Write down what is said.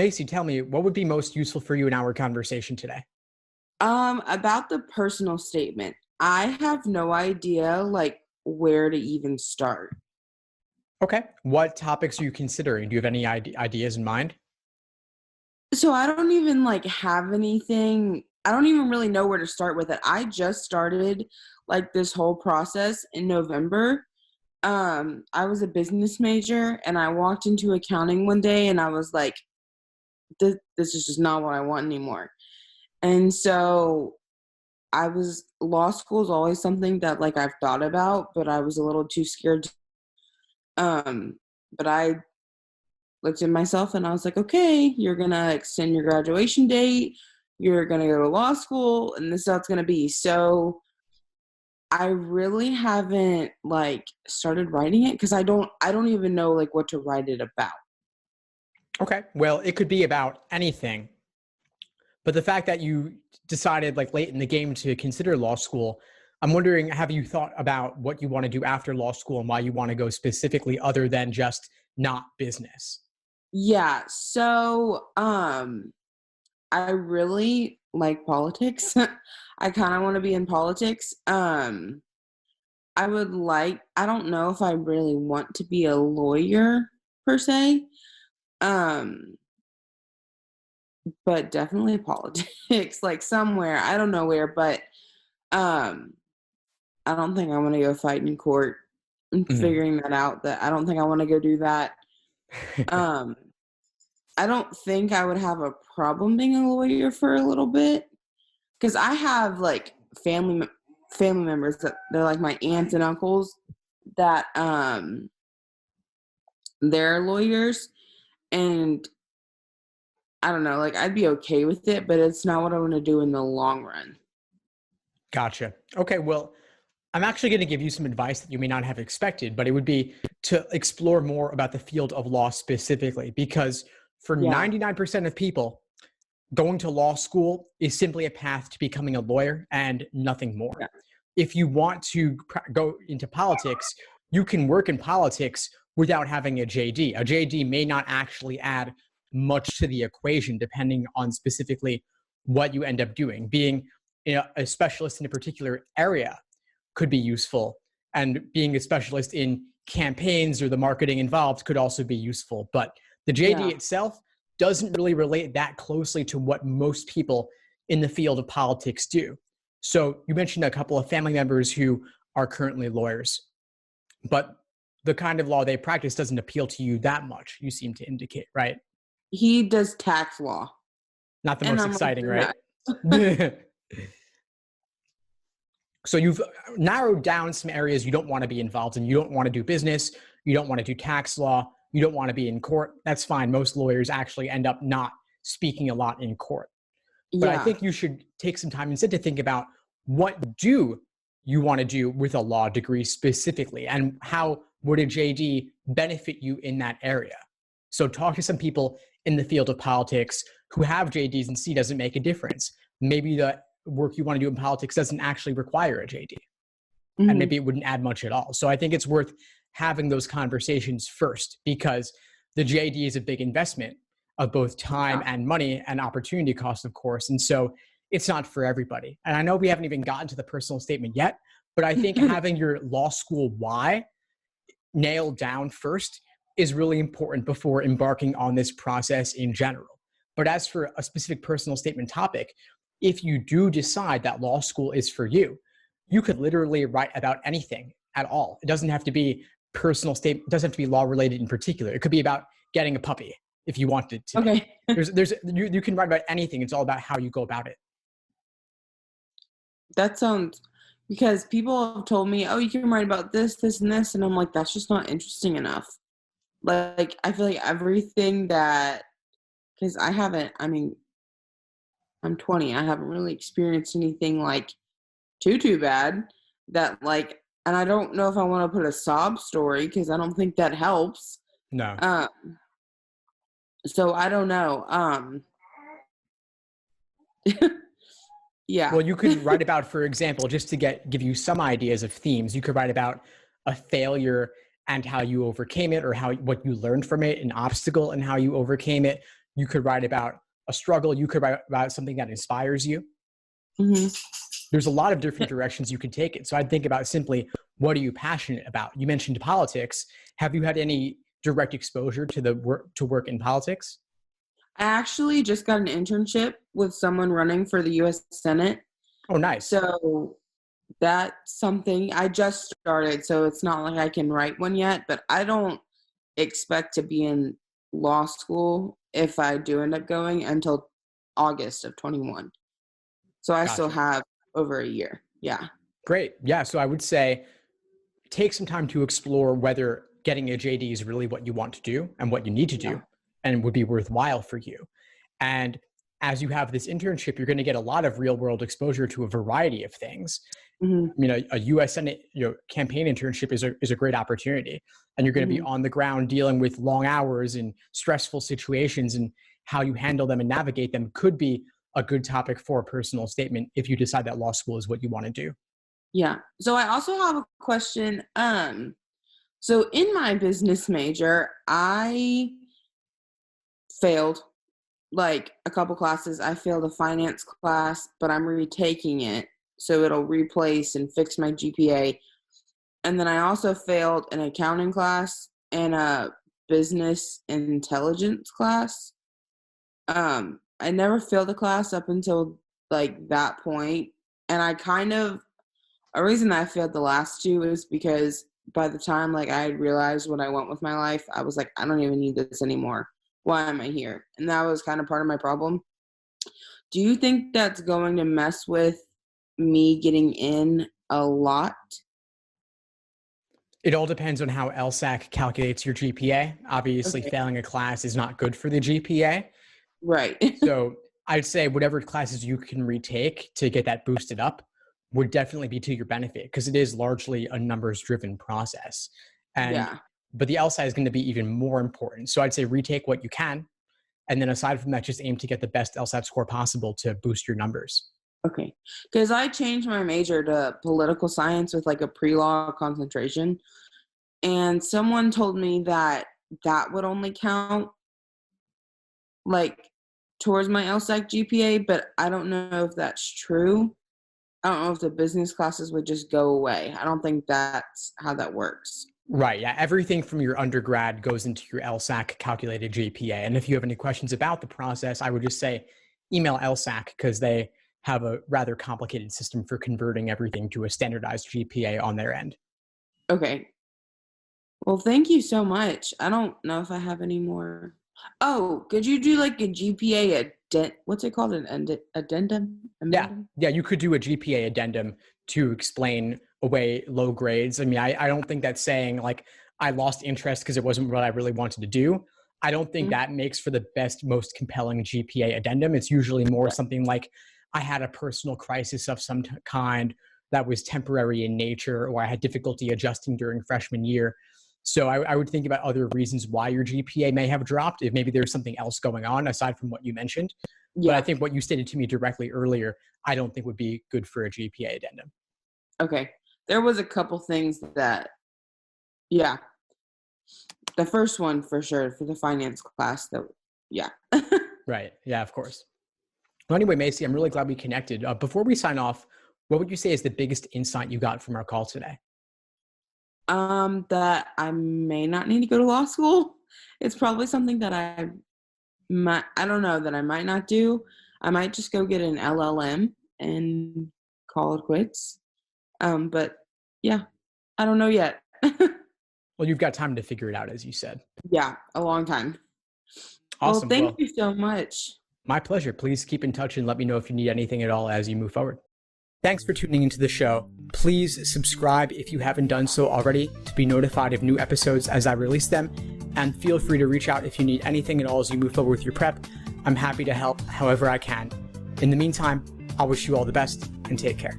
Lacey, tell me, what would be most useful for you in our conversation today? About the personal statement, I have no idea like where to even start. Okay. What topics are you considering? Do you have any ideas in mind? So I don't even like have anything. I don't even really know where to start with it. I just started like this whole process in November. I was a business major and I walked into accounting one day and I was like, this is just not what I want anymore. And so law school is always something that like I've thought about, but I was a little too scared. Um, but I looked at myself and I was like, okay, you're gonna extend your graduation date, you're gonna go to law school, and this is how it's gonna be. So I really haven't like started writing it because I don't even know like what to write it about. Okay. Well, it could be about anything. But the fact that you decided like late in the game to consider law school, I'm wondering, have you thought about what you want to do after law school and why you want to go specifically other than just not business? Yeah, so I really like politics. I kind of want to be in politics. I don't know if I really want to be a lawyer per se. Um, but definitely politics, like somewhere, I don't know where, but um, I don't think I want to go fight in court. I'm Mhm. figuring that out that I don't think I want to go do that. Um, I don't think I would have a problem being a lawyer for a little bit because I have like family members that they're like my aunts and uncles that they're lawyers, and I don't know, like I'd be okay with it, but it's not what I want to do in the long run. Gotcha. Okay. Well, I'm actually going to give you some advice that you may not have expected, but it would be to explore more about the field of law specifically, because for Yeah. 99% of people, going to law school is simply a path to becoming a lawyer and nothing more. Yeah. If you want to go into politics, you can work in politics without having a JD. A JD may not actually add much to the equation, depending on specifically what you end up doing. Being a specialist in a particular area could be useful, and being a specialist in campaigns or the marketing involved could also be useful. But the JD Yeah. itself doesn't really relate that closely to what most people in the field of politics do. So you mentioned a couple of family members who are currently lawyers, but the kind of law they practice doesn't appeal to you that much, you seem to indicate, right? He does tax law. Not the And most I'm like, exciting, no. right? So you've narrowed down some areas you don't want to be involved in. You don't want to do business. You don't want to do tax law. You don't want to be in court. That's fine. Most lawyers actually end up not speaking a lot in court. But I Yeah. think you should take some time instead to think about, what do you want to do with a law degree specifically, and how would a JD benefit you in that area? So talk to some people in the field of politics who have JDs and see, does it make a difference? Maybe the work you want to do in politics doesn't actually require a JD, and Hmm. maybe it wouldn't add much at all. So I think it's worth having those conversations first, because the JD is a big investment of both time Yeah. and money and opportunity cost, of course. And so it's not for everybody. And I know we haven't even gotten to the personal statement yet, but I think having your law school why nailed down first is really important before embarking on this process in general. But as for a specific personal statement topic, if you do decide that law school is for you, you could literally write about anything at all. It doesn't have to be personal statement, it doesn't have to be law related in particular. It could be about getting a puppy if you wanted to be. Okay. You can write about anything. It's all about how you go about it. That sounds, because people have told me, oh, you can write about this, this, and this. And I'm like, that's just not interesting enough. Like, I feel like everything that, because I mean, I'm 20. I haven't really experienced anything like too bad that like, and I don't know if I want to put a sob story because I don't think that helps. No. Um, so I don't know. Yeah. Well, you could write about, for example, just to give you some ideas of themes, you could write about a failure and how you overcame it, or what you learned from it, an obstacle and how you overcame it. You could write about a struggle. You could write about something that inspires you. Mm-hmm. There's a lot of different directions you can take it. So I'd think about simply, what are you passionate about? You mentioned politics. Have you had any direct exposure to work in politics? I actually just got an internship with someone running for the U.S. Senate. Oh, nice. So that's something I just started. So it's not like I can write one yet, but I don't expect to be in law school if I do end up going until August of 21. So I still Gotcha. have over a year. Yeah. Great. Yeah. So I would say take some time to explore whether getting a JD is really what you want to do and what you need to do and would be worthwhile for you. And as you have this internship, you're going to get a lot of real world exposure to a variety of things. Mm-hmm. I mean, a U.S. Senate campaign internship is a great opportunity, and you're going to be on the ground dealing with long hours and stressful situations, and how you handle them and navigate them could be a good topic for a personal statement if you decide that law school is what you want to do. Yeah. So I also have a question. So in my business major, I failed like a couple classes. I failed a finance class, but I'm retaking it, so it'll replace and fix my GPA. And then I also failed an accounting class and a business intelligence class. I never failed a class up until like that point. And a reason that I failed the last two is because by the time like I had realized what I want with my life, I was like, I don't even need this anymore. Why am I here? And that was kind of part of my problem. Do you think that's going to mess with me getting in a lot? It all depends on how LSAC calculates your GPA. Obviously, failing a class is not good for the GPA. Right. So I'd say whatever classes you can retake to get that boosted up would definitely be to your benefit, because it is largely a numbers-driven process. But the LSAT is going to be even more important. So I'd say retake what you can. And then aside from that, just aim to get the best LSAT score possible to boost your numbers. Okay. Because I changed my major to political science with like a pre-law concentration. And someone told me that that would only count like towards my LSAT GPA, but I don't know if that's true. I don't know if the business classes would just go away. I don't think that's how that works. Right. Yeah. Everything from your undergrad goes into your LSAC calculated GPA. And if you have any questions about the process, I would just say email LSAC, because they have a rather complicated system for converting everything to a standardized GPA on their end. Okay. Well, thank you so much. I don't know if I have any more. Oh, could you do like a GPA what's it called? An addendum? Yeah. You could do a GPA addendum to explain away low grades. I mean, I don't think that's saying like I lost interest because it wasn't what I really wanted to do. I don't think that makes for the best, most compelling GPA addendum. It's usually more something like I had a personal crisis of some kind that was temporary in nature, or I had difficulty adjusting during freshman year. So I would think about other reasons why your GPA may have dropped, if maybe there's something else going on aside from what you mentioned. Yeah. But I think what you stated to me directly earlier, I don't think would be good for a GPA addendum. Okay. There was a couple things that, yeah. The first one for sure, for the finance class, Right. Yeah, of course. Well, anyway, Macy, I'm really glad we connected. Before we sign off, what would you say is the biggest insight you got from our call today? That I may not need to go to law school. It's probably something that I don't know, that I might not do. I might just go get an LLM and call it quits. But yeah, I don't know yet. Well, you've got time to figure it out, as you said. Yeah, a long time. Awesome. Well, thank you so much. My pleasure. Please keep in touch and let me know if you need anything at all as you move forward. Thanks for tuning into the show. Please subscribe if you haven't done so already to be notified of new episodes as I release them. And feel free to reach out if you need anything at all as you move forward with your prep. I'm happy to help however I can. In the meantime, I'll wish you all the best and take care.